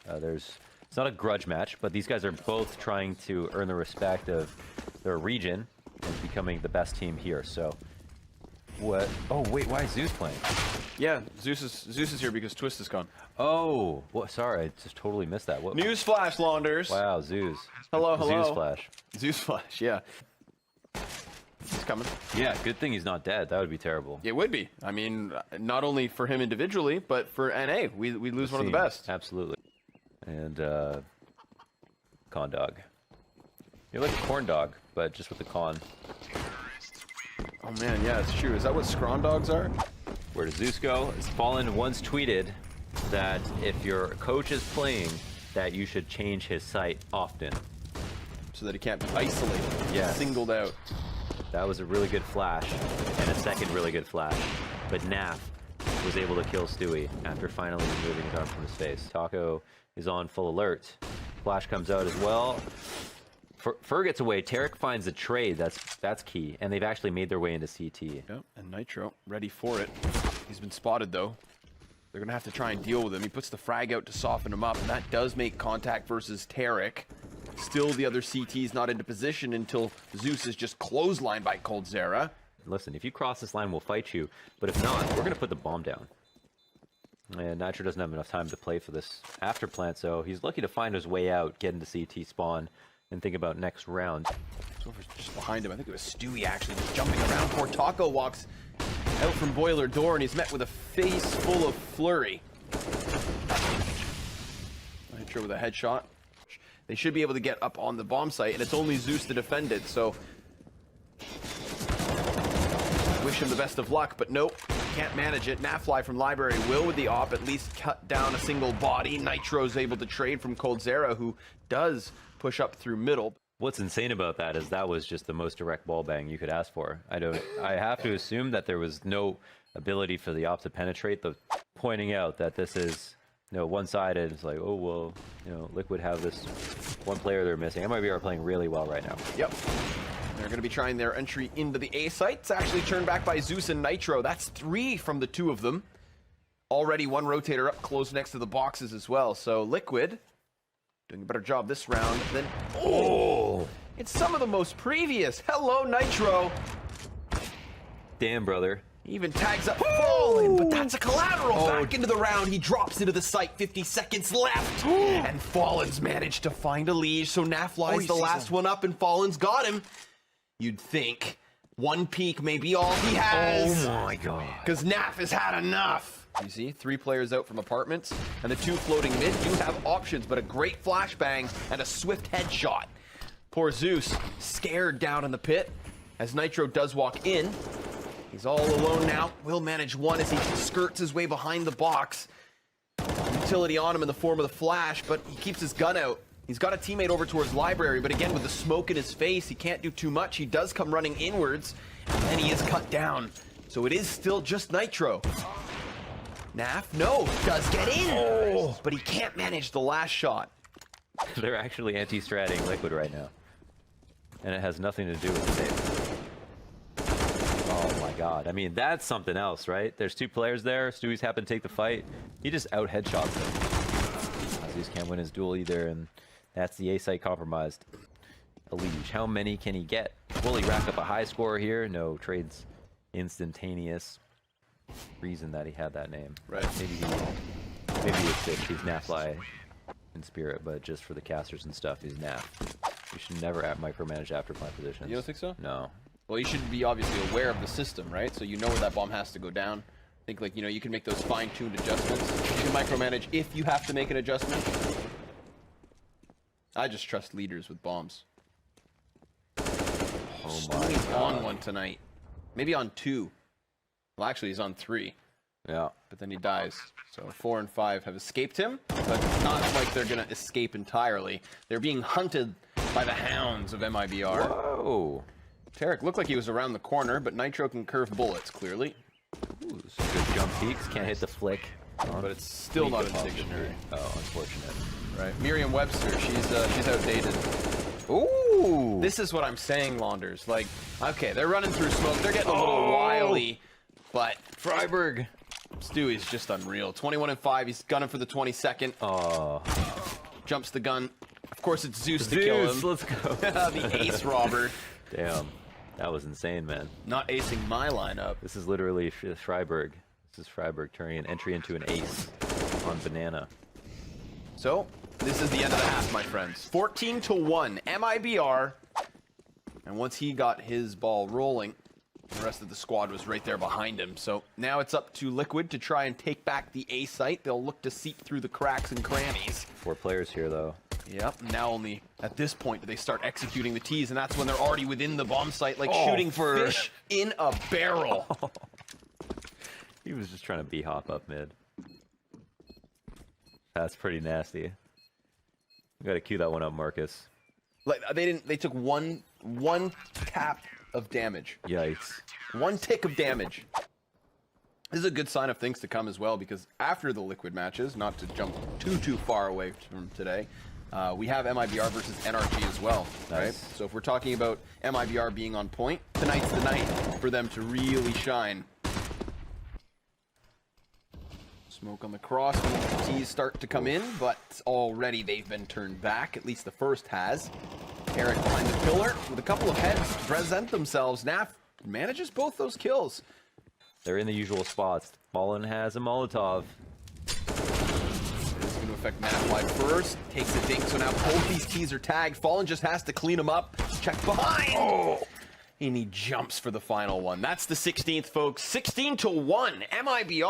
It's not a grudge match, but these guys are both trying to earn the respect of their region and becoming the best team here. So, what? Oh wait, why is Zeus playing? Yeah, Zeus is here because Twist is gone. Oh, well, sorry, I just totally missed that. What? Newsflash, Launders. Wow, Zeus. Hello, hello. Zeus flash. Zeus Flash, yeah. He's coming. Yeah, good thing he's not dead. That would be terrible. It would be. I mean, not only for him individually, but for NA. We lose one of the best. Absolutely. And con dog. You're like a corn dog, but just with the con. Oh man, yeah, it's true. Is that what scron dogs are? Where does Zeus go? Fallen once tweeted that if your coach is playing, that you should change his site often. So that he can't be isolated. Yeah. Singled out. That was a really good flash, and a second really good flash. But Naf was able to kill Stewie after finally removing his arm from his face. Taco is on full alert. Flash comes out as well. Fur gets away. Tarek finds a trade. That's key. And they've actually made their way into CT. Yep, and Nitro ready for it. He's been spotted though. They're gonna have to try and deal with him. He puts the frag out to soften him up, and that does make contact versus Tarek. Still, the other CT's not into position until Zeus is just clotheslined by coldzera. Listen, if you cross this line, we'll fight you. But if not, we're gonna put the bomb down. And Nitro doesn't have enough time to play for this after plant, so he's lucky to find his way out, get into CT spawn, and think about next round. So just behind him, I think it was Stewie actually just jumping around. Poor Taco walks out from Boiler Door, and he's met with a face full of flurry. Nitro with a headshot. They should be able to get up on the bomb site, and it's only Zeus to defend it, so wish him the best of luck, but nope, can't manage it. Nafly from Library will, with the op, at least cut down a single body. Nitro's able to trade from coldzera, who does push up through middle. What's insane about that is that was just the most direct ball bang you could ask for. I have to assume that there was no ability for the op to penetrate. The pointing out that this is, you know, one-sided. It's like, oh well, you know, Liquid have this one player they're missing. MiBR are playing really well right now. Yep. They're going to be trying their entry into the A site. It's actually turned back by Zeus and Nitro. That's 3 from the 2 of them. Already one rotator up close next to the boxes as well. So Liquid doing a better job this round than... Oh! It's some of the most previous. Hello, Nitro. Damn, brother. He even tags up Fallen, but that's a collateral. Back into the round. He drops into the site. 50 seconds left. And Fallen's managed to find a lead. So Nafly's the last one up, and Fallen's got him. You'd think one peek may be all he has. Oh my god. Because Naf has had enough. You see, 3 players out from apartments, and the 2 floating mid do have options, but a great flashbang and a swift headshot. Poor Zeus, scared down in the pit, as Nitro does walk in. He's all alone now, will manage one as he skirts his way behind the box. Utility on him in the form of the flash, but he keeps his gun out. He's got a teammate over towards Library, but again, with the smoke in his face, he can't do too much. He does come running inwards, and then he is cut down. So it is still just Nitro. Naf, no, does get in, but he can't manage the last shot. They're actually anti-stratting Liquid right now. And it has nothing to do with the save. Oh my god. I mean, that's something else, right? There's 2 players there. Stewie's happened to take the fight. He just out-headshots them. Aziz can't win his duel either, and that's the A-site compromised. Elige, how many can he get? Will he rack up a high score here? No, trade's instantaneous. Reason that he had that name. Right. Maybe it's fixed. He's Nafly in spirit, but just for the casters and stuff, he's Naf. You should never micromanage after plant positions. You don't think so? No. Well, you should be obviously aware of the system, right? So you know where that bomb has to go down. I think, like, you know, you can make those fine-tuned adjustments. You can micromanage if you have to make an adjustment. I just trust leaders with bombs. Oh my He's god. on one tonight. Maybe on 2. Well, actually, he's on 3. Yeah. But then he dies. So 4 and 5 have escaped him, but not like they're going to escape entirely. They're being hunted by the hounds of MiBR. Whoa. Tarek looked like he was around the corner, but Nitro can curve bullets, clearly. Ooh, some good jump peeks. Can't hit the flick. But it's still not in dictionary. Oh, unfortunate. Right. Merriam-Webster, she's outdated. Ooh. This is what I'm saying, Launders. Like, okay, they're running through smoke. They're getting a little wily, but Freiburg. Stewie's just unreal. 21-5. He's gunning for the 22nd. Oh. Jumps the gun. Of course, it's Zeus to kill him. Let's go. The ace robber. Damn. That was insane, man. Not acing my lineup. This is literally Freiburg. This is Freiburg turning an entry into an ace on banana. So, this is the end of the half, my friends. 14-1. MiBR. And once he got his ball rolling, the rest of the squad was right there behind him. So now it's up to Liquid to try and take back the A site. They'll look to seep through the cracks and crannies. 4 players here, though. Yep, now only at this point do they start executing the T's, and that's when they're already within the bomb site, like shooting fish in a barrel. He was just trying to B-hop up mid. That's pretty nasty. You gotta cue that one up, Marcus. Like they took one tap of damage. Yikes. 1 tick of damage. This is a good sign of things to come as well, because after the Liquid matches, not to jump too far away from today, we have MiBR versus NRG as well, right? Nice. So if we're talking about MiBR being on point, tonight's the night for them to really shine. Smoke on the cross, the T's start to come in, but already they've been turned back, at least the first has. Eric behind the pillar with a couple of heads to present themselves. Naf manages both those kills. They're in the usual spots. Fallen has a Molotov. This is going to affect Naf first. Takes a dink, so now both these T's are tagged. Fallen just has to clean them up. Check behind. Oh! And he jumps for the final one. That's the 16th, folks. 16-1. MiBR.